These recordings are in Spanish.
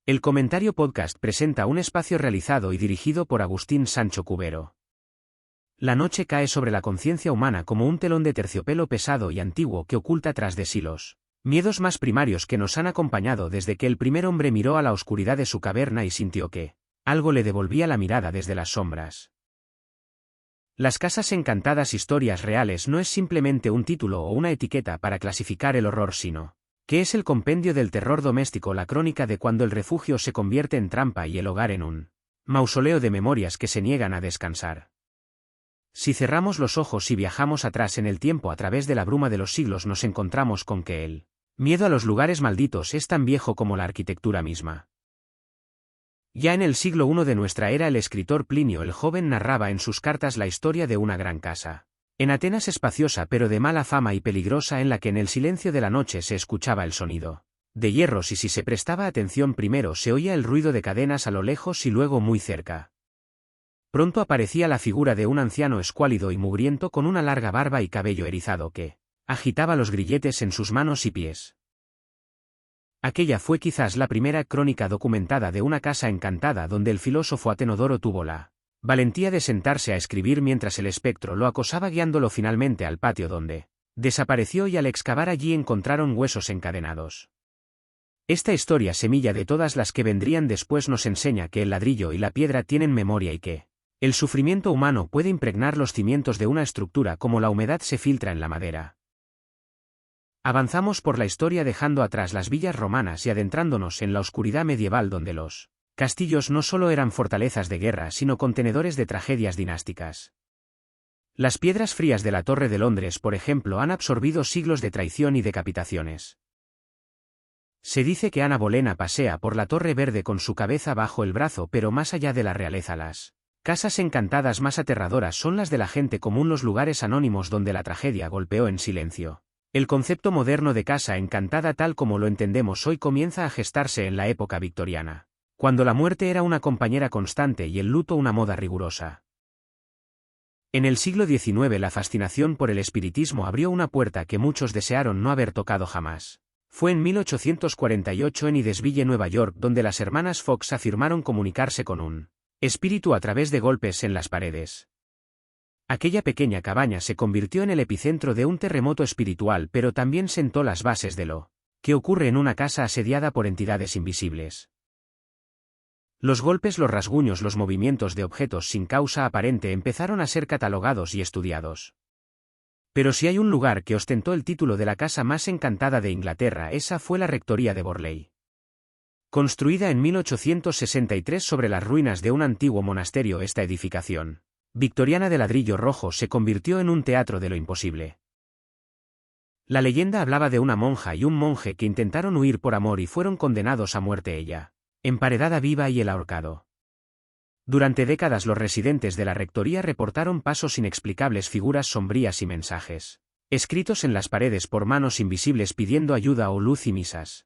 El Comentario Podcast presenta un espacio realizado y dirigido por Agustín Sancho Cubero. La noche cae sobre la conciencia humana como un telón de terciopelo pesado y antiguo que oculta tras de sí los miedos más primarios que nos han acompañado desde que el primer hombre miró a la oscuridad de su caverna y sintió que algo le devolvía la mirada desde las sombras. Las Casas Encantadas, historias reales, no es simplemente un título o una etiqueta para clasificar el horror, sino que es el compendio del terror doméstico, la crónica de cuando el refugio se convierte en trampa y el hogar en un mausoleo de memorias que se niegan a descansar. Si cerramos los ojos y viajamos atrás en el tiempo a través de la bruma de los siglos, nos encontramos con que el miedo a los lugares malditos es tan viejo como la arquitectura misma. Ya en el siglo I de nuestra era, el escritor Plinio el Joven narraba en sus cartas la historia de una gran casa en Atenas, espaciosa pero de mala fama y peligrosa, en la que en el silencio de la noche se escuchaba el sonido de hierros y si se prestaba atención primero se oía el ruido de cadenas a lo lejos y luego muy cerca. Pronto aparecía la figura de un anciano escuálido y mugriento con una larga barba y cabello erizado que agitaba los grilletes en sus manos y pies. Aquella fue quizás la primera crónica documentada de una casa encantada, donde el filósofo Atenodoro tuvo la valentía de sentarse a escribir mientras el espectro lo acosaba, guiándolo finalmente al patio, donde desapareció y al excavar allí encontraron huesos encadenados. Esta historia, semilla de todas las que vendrían después, nos enseña que el ladrillo y la piedra tienen memoria y que el sufrimiento humano puede impregnar los cimientos de una estructura como la humedad se filtra en la madera. Avanzamos por la historia dejando atrás las villas romanas y adentrándonos en la oscuridad medieval, donde los castillos no solo eran fortalezas de guerra sino contenedores de tragedias dinásticas. Las piedras frías de la Torre de Londres, por ejemplo, han absorbido siglos de traición y decapitaciones. Se dice que Ana Bolena pasea por la Torre Verde con su cabeza bajo el brazo, pero más allá de la realeza, las casas encantadas más aterradoras son las de la gente común, los lugares anónimos donde la tragedia golpeó en silencio. El concepto moderno de casa encantada, tal como lo entendemos hoy, comienza a gestarse en la época victoriana, cuando la muerte era una compañera constante y el luto una moda rigurosa. En el siglo XIX la fascinación por el espiritismo abrió una puerta que muchos desearon no haber tocado jamás. Fue en 1848 en Hydesville, Nueva York, donde las hermanas Fox afirmaron comunicarse con un espíritu a través de golpes en las paredes. Aquella pequeña cabaña se convirtió en el epicentro de un terremoto espiritual, pero también sentó las bases de lo que ocurre en una casa asediada por entidades invisibles. Los golpes, los rasguños, los movimientos de objetos sin causa aparente empezaron a ser catalogados y estudiados. Pero si hay un lugar que ostentó el título de la casa más encantada de Inglaterra, esa fue la rectoría de Borley. Construida en 1863 sobre las ruinas de un antiguo monasterio, esta edificación victoriana de ladrillo rojo se convirtió en un teatro de lo imposible. La leyenda hablaba de una monja y un monje que intentaron huir por amor y fueron condenados a muerte, ella emparedada viva y él ahorcado. Durante décadas los residentes de la rectoría reportaron pasos inexplicables, figuras sombrías y mensajes escritos en las paredes por manos invisibles pidiendo ayuda o luz y misas.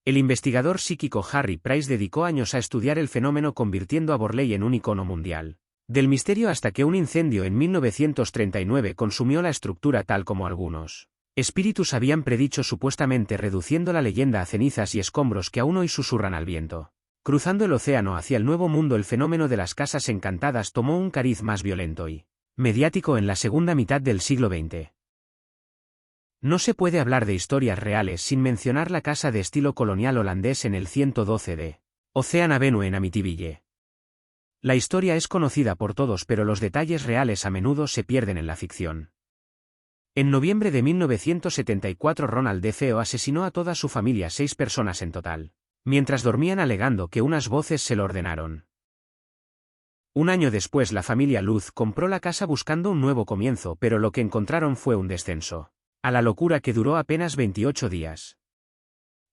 El investigador psíquico Harry Price dedicó años a estudiar el fenómeno, convirtiendo a Borley en un icono mundial del misterio, hasta que un incendio en 1939 consumió la estructura tal como algunos espíritus habían predicho, supuestamente reduciendo la leyenda a cenizas y escombros que aún hoy susurran al viento. Cruzando el océano hacia el Nuevo Mundo, el fenómeno de las casas encantadas tomó un cariz más violento y mediático en la segunda mitad del siglo XX. No se puede hablar de historias reales sin mencionar la casa de estilo colonial holandés en el 112 de Ocean Avenue en Amityville. La historia es conocida por todos, pero los detalles reales a menudo se pierden en la ficción. En noviembre de 1974 Ronald DeFeo asesinó a toda su familia, 6 personas en total, mientras dormían, alegando que unas voces se lo ordenaron. Un año después la familia Luz compró la casa buscando un nuevo comienzo, pero lo que encontraron fue un descenso a la locura que duró apenas 28 días.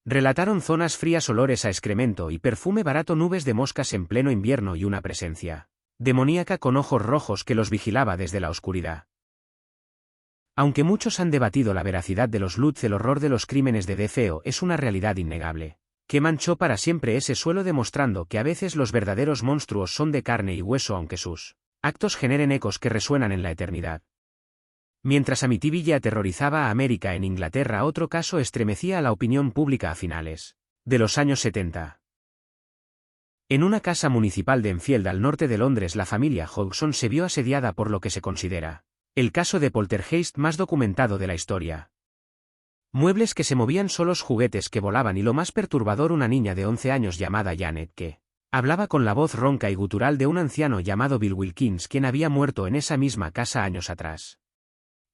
Relataron zonas frías, olores a excremento y perfume barato, nubes de moscas en pleno invierno y una presencia demoníaca con ojos rojos que los vigilaba desde la oscuridad. Aunque muchos han debatido la veracidad de los Lutz, el horror de los crímenes de DeFeo es una realidad innegable, que manchó para siempre ese suelo, demostrando que a veces los verdaderos monstruos son de carne y hueso, aunque sus actos generen ecos que resuenan en la eternidad. Mientras Amityville aterrorizaba a América, en Inglaterra otro caso estremecía a la opinión pública a finales De los años 70. En una casa municipal de Enfield al norte de Londres, la familia Hodgson se vio asediada por lo que se considera el caso de poltergeist más documentado de la historia. Muebles que se movían solos, juguetes que volaban y lo más perturbador, una niña de 11 años llamada Janet que hablaba con la voz ronca y gutural de un anciano llamado Bill Wilkins, quien había muerto en esa misma casa años atrás.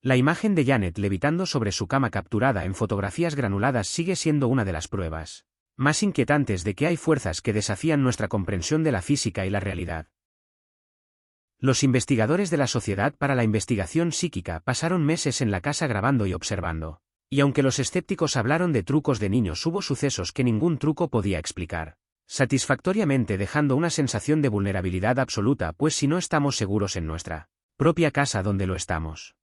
La imagen de Janet levitando sobre su cama, capturada en fotografías granuladas, sigue siendo una de las pruebas más inquietantes de que hay fuerzas que desafían nuestra comprensión de la física y la realidad. Los investigadores de la Sociedad para la Investigación Psíquica pasaron meses en la casa grabando y observando. Y aunque los escépticos hablaron de trucos de niños, hubo sucesos que ningún truco podía explicar satisfactoriamente, dejando una sensación de vulnerabilidad absoluta, pues si no estamos seguros en nuestra propia casa, ¿dónde lo estamos?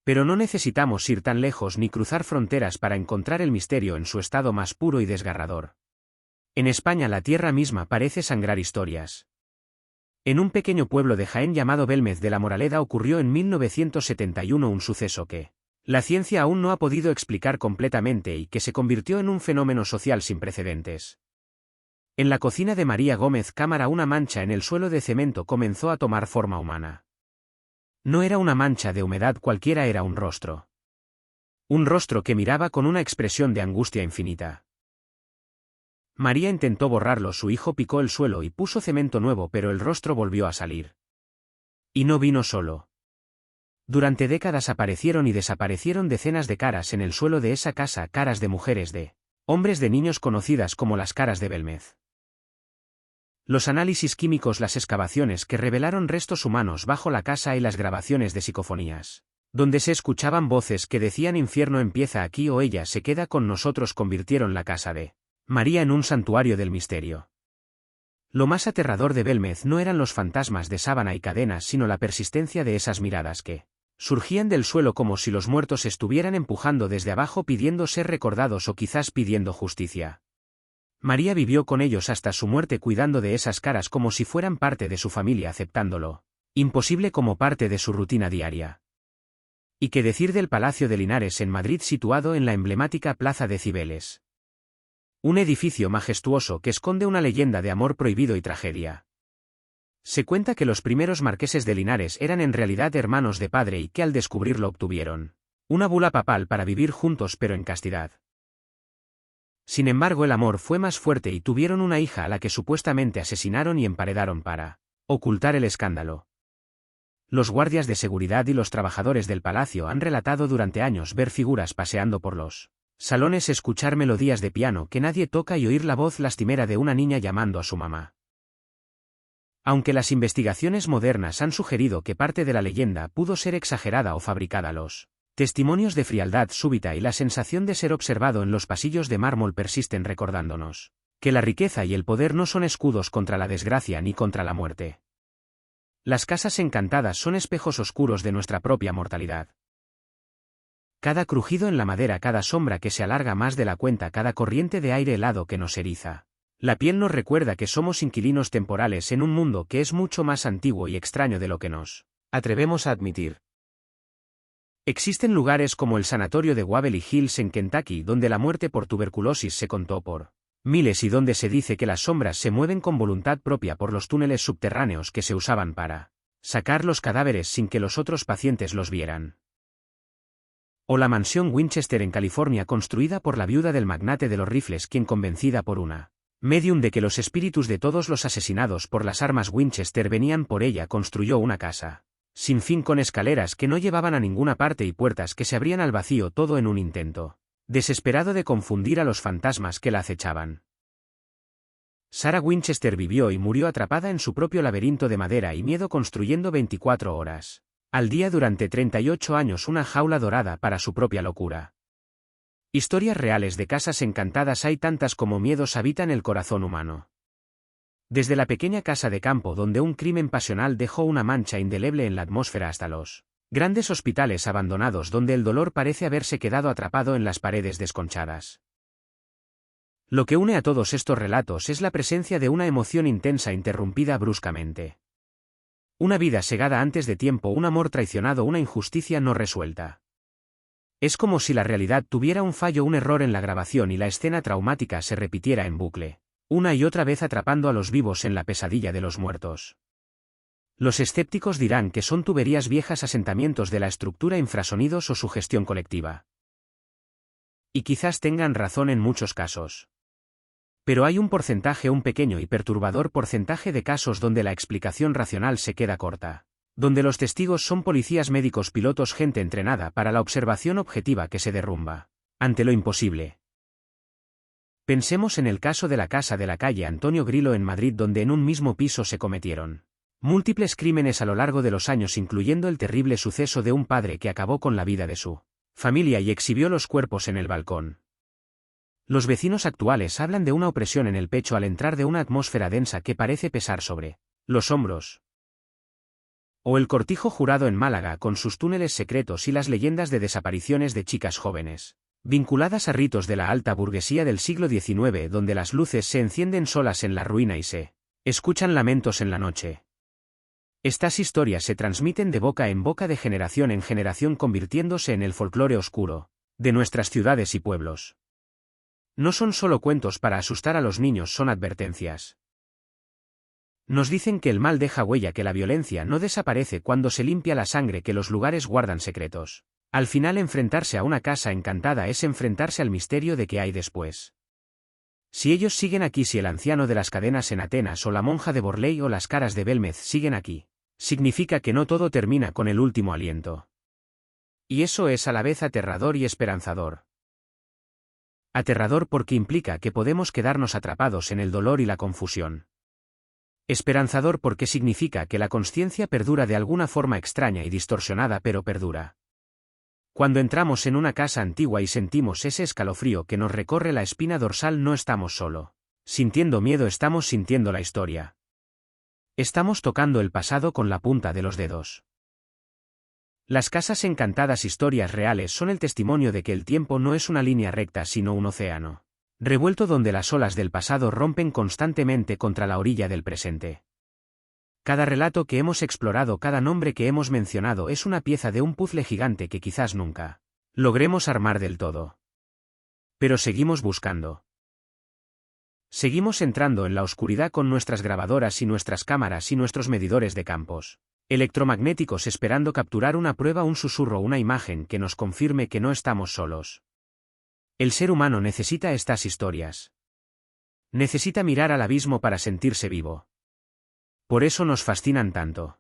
Pero no necesitamos ir tan lejos ni cruzar fronteras para encontrar el misterio en su estado más puro y desgarrador. En España la tierra misma parece sangrar historias. En un pequeño pueblo de Jaén llamado Belmez de la Moraleda ocurrió en 1971 un suceso que la ciencia aún no ha podido explicar completamente y que se convirtió en un fenómeno social sin precedentes. En la cocina de María Gómez Cámara, una mancha en el suelo de cemento comenzó a tomar forma humana. No era una mancha de humedad cualquiera, era un rostro. Un rostro que miraba con una expresión de angustia infinita. María intentó borrarlo, su hijo picó el suelo y puso cemento nuevo, pero el rostro volvió a salir. Y no vino solo. Durante décadas aparecieron y desaparecieron decenas de caras en el suelo de esa casa, caras de mujeres, de hombres, de niños, conocidas como las caras de Belmez. Los análisis químicos, las excavaciones que revelaron restos humanos bajo la casa y las grabaciones de psicofonías, donde se escuchaban voces que decían infierno empieza aquí o ella se queda con nosotros, convirtieron la casa de María en un santuario del misterio. Lo más aterrador de Belmez no eran los fantasmas de sábana y cadenas, sino la persistencia de esas miradas que surgían del suelo como si los muertos estuvieran empujando desde abajo, pidiendo ser recordados o quizás pidiendo justicia. María vivió con ellos hasta su muerte, cuidando de esas caras como si fueran parte de su familia, aceptándolo imposible como parte de su rutina diaria. ¿Y qué decir del Palacio de Linares en Madrid, situado en la emblemática Plaza de Cibeles? Un edificio majestuoso que esconde una leyenda de amor prohibido y tragedia. Se cuenta que los primeros marqueses de Linares eran en realidad hermanos de padre y que al descubrirlo obtuvieron una bula papal para vivir juntos pero en castidad. Sin embargo, el amor fue más fuerte y tuvieron una hija a la que supuestamente asesinaron y emparedaron para ocultar el escándalo. Los guardias de seguridad y los trabajadores del palacio han relatado durante años ver figuras paseando por los salones, escuchar melodías de piano que nadie toca y oír la voz lastimera de una niña llamando a su mamá. Aunque las investigaciones modernas han sugerido que parte de la leyenda pudo ser exagerada o fabricada, los testimonios de frialdad súbita y la sensación de ser observado en los pasillos de mármol persisten, recordándonos que la riqueza y el poder no son escudos contra la desgracia ni contra la muerte. Las casas encantadas son espejos oscuros de nuestra propia mortalidad. Cada crujido en la madera, cada sombra que se alarga más de la cuenta, cada corriente de aire helado que nos eriza la piel nos recuerda que somos inquilinos temporales en un mundo que es mucho más antiguo y extraño de lo que nos atrevemos a admitir. Existen lugares como el sanatorio de Waverly Hills en Kentucky, donde la muerte por tuberculosis se contó por miles y donde se dice que las sombras se mueven con voluntad propia por los túneles subterráneos que se usaban para sacar los cadáveres sin que los otros pacientes los vieran. O la mansión Winchester en California, construida por la viuda del magnate de los rifles, quien, convencida por una medium de que los espíritus de todos los asesinados por las armas Winchester venían por ella, construyó una casa sin fin con escaleras que no llevaban a ninguna parte y puertas que se abrían al vacío, todo en un intento desesperado de confundir a los fantasmas que la acechaban. Sarah Winchester vivió y murió atrapada en su propio laberinto de madera y miedo, construyendo 24 horas al día durante 38 años una jaula dorada para su propia locura. Historias reales de casas encantadas hay tantas como miedos habitan el corazón humano. Desde la pequeña casa de campo donde un crimen pasional dejó una mancha indeleble en la atmósfera hasta los grandes hospitales abandonados donde el dolor parece haberse quedado atrapado en las paredes desconchadas. Lo que une a todos estos relatos es la presencia de una emoción intensa interrumpida bruscamente. Una vida segada antes de tiempo, un amor traicionado, una injusticia no resuelta. Es como si la realidad tuviera un fallo, un error en la grabación y la escena traumática se repitiera en bucle, una y otra vez atrapando a los vivos en la pesadilla de los muertos. Los escépticos dirán que son tuberías viejas, asentamientos de la estructura, infrasonidos o sugestión colectiva. Y quizás tengan razón en muchos casos. Pero hay un porcentaje, un pequeño y perturbador porcentaje de casos donde la explicación racional se queda corta, donde los testigos son policías, médicos, pilotos, gente entrenada para la observación objetiva que se derrumba ante lo imposible. Pensemos en el caso de la casa de la calle Antonio Grillo en Madrid, donde en un mismo piso se cometieron múltiples crímenes a lo largo de los años, incluyendo el terrible suceso de un padre que acabó con la vida de su familia y exhibió los cuerpos en el balcón. Los vecinos actuales hablan de una opresión en el pecho al entrar, de una atmósfera densa que parece pesar sobre los hombros. O el Cortijo Jurado en Málaga, con sus túneles secretos y las leyendas de desapariciones de chicas jóvenes, vinculadas a ritos de la alta burguesía del siglo XIX, donde las luces se encienden solas en la ruina y se escuchan lamentos en la noche. Estas historias se transmiten de boca en boca, de generación en generación, convirtiéndose en el folclore oscuro de nuestras ciudades y pueblos. No son solo cuentos para asustar a los niños, son advertencias. Nos dicen que el mal deja huella, que la violencia no desaparece cuando se limpia la sangre, que los lugares guardan secretos. Al final, enfrentarse a una casa encantada es enfrentarse al misterio de qué hay después. Si ellos siguen aquí, si el anciano de las cadenas en Atenas o la monja de Borley o las caras de Belmez siguen aquí, significa que no todo termina con el último aliento. Y eso es a la vez aterrador y esperanzador. Aterrador porque implica que podemos quedarnos atrapados en el dolor y la confusión. Esperanzador porque significa que la consciencia perdura de alguna forma extraña y distorsionada, pero perdura. Cuando entramos en una casa antigua y sentimos ese escalofrío que nos recorre la espina dorsal, no estamos solo sintiendo miedo, estamos sintiendo la historia. Estamos tocando el pasado con la punta de los dedos. Las casas encantadas, historias reales, son el testimonio de que el tiempo no es una línea recta, sino un océano revuelto donde las olas del pasado rompen constantemente contra la orilla del presente. Cada relato que hemos explorado, cada nombre que hemos mencionado, es una pieza de un puzzle gigante que quizás nunca logremos armar del todo. Pero seguimos buscando. Seguimos entrando en la oscuridad con nuestras grabadoras y nuestras cámaras y nuestros medidores de campos electromagnéticos, esperando capturar una prueba, un susurro, una imagen que nos confirme que no estamos solos. El ser humano necesita estas historias. Necesita mirar al abismo para sentirse vivo. Por eso nos fascinan tanto.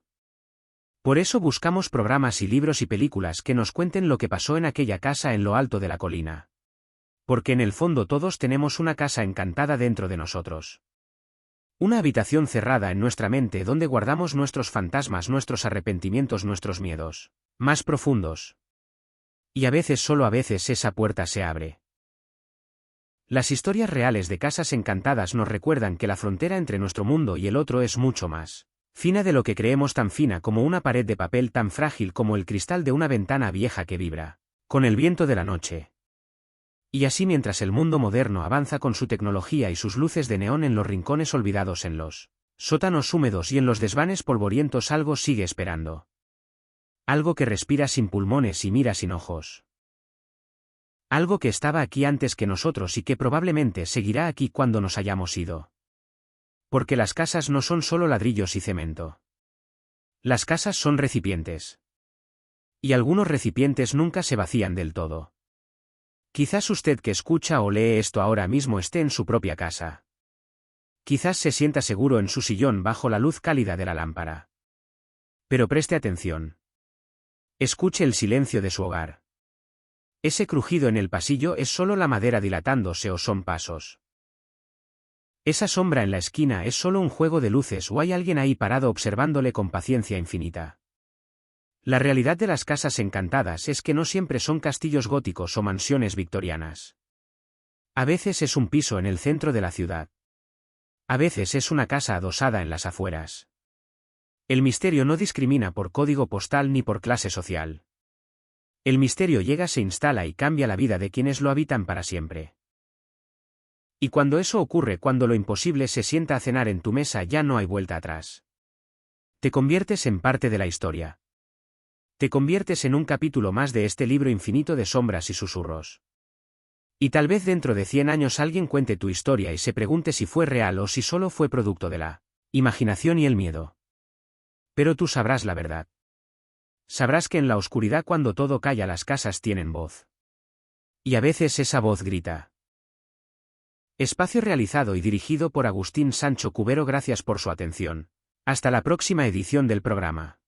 Por eso buscamos programas y libros y películas que nos cuenten lo que pasó en aquella casa en lo alto de la colina. Porque en el fondo todos tenemos una casa encantada dentro de nosotros. Una habitación cerrada en nuestra mente donde guardamos nuestros fantasmas, nuestros arrepentimientos, nuestros miedos más profundos. Y a veces, solo a veces, esa puerta se abre. Las historias reales de casas encantadas nos recuerdan que la frontera entre nuestro mundo y el otro es mucho más fina de lo que creemos, tan fina como una pared de papel, tan frágil como el cristal de una ventana vieja que vibra con el viento de la noche. Y así, mientras el mundo moderno avanza con su tecnología y sus luces de neón en los rincones olvidados, en los sótanos húmedos y en los desvanes polvorientos, algo sigue esperando. Algo que respira sin pulmones y mira sin ojos. Algo que estaba aquí antes que nosotros y que probablemente seguirá aquí cuando nos hayamos ido. Porque las casas no son solo ladrillos y cemento. Las casas son recipientes. Y algunos recipientes nunca se vacían del todo. Quizás usted que escucha o lee esto ahora mismo esté en su propia casa. Quizás se sienta seguro en su sillón bajo la luz cálida de la lámpara. Pero preste atención. Escuche el silencio de su hogar. Ese crujido en el pasillo es solo la madera dilatándose, o son pasos. Esa sombra en la esquina es solo un juego de luces, o hay alguien ahí parado observándole con paciencia infinita. La realidad de las casas encantadas es que no siempre son castillos góticos o mansiones victorianas. A veces es un piso en el centro de la ciudad. A veces es una casa adosada en las afueras. El misterio no discrimina por código postal ni por clase social. El misterio llega, se instala y cambia la vida de quienes lo habitan para siempre. Y cuando eso ocurre, cuando lo imposible se sienta a cenar en tu mesa, ya no hay vuelta atrás. Te conviertes en parte de la historia. Te conviertes en un capítulo más de este libro infinito de sombras y susurros. Y tal vez dentro de 100 años alguien cuente tu historia y se pregunte si fue real o si solo fue producto de la imaginación y el miedo. Pero tú sabrás la verdad. Sabrás que en la oscuridad cuando todo calla las casas tienen voz. Y a veces esa voz grita. Espacio realizado y dirigido por Agustín Sancho Cubero. Gracias por su atención. Hasta la próxima edición del programa.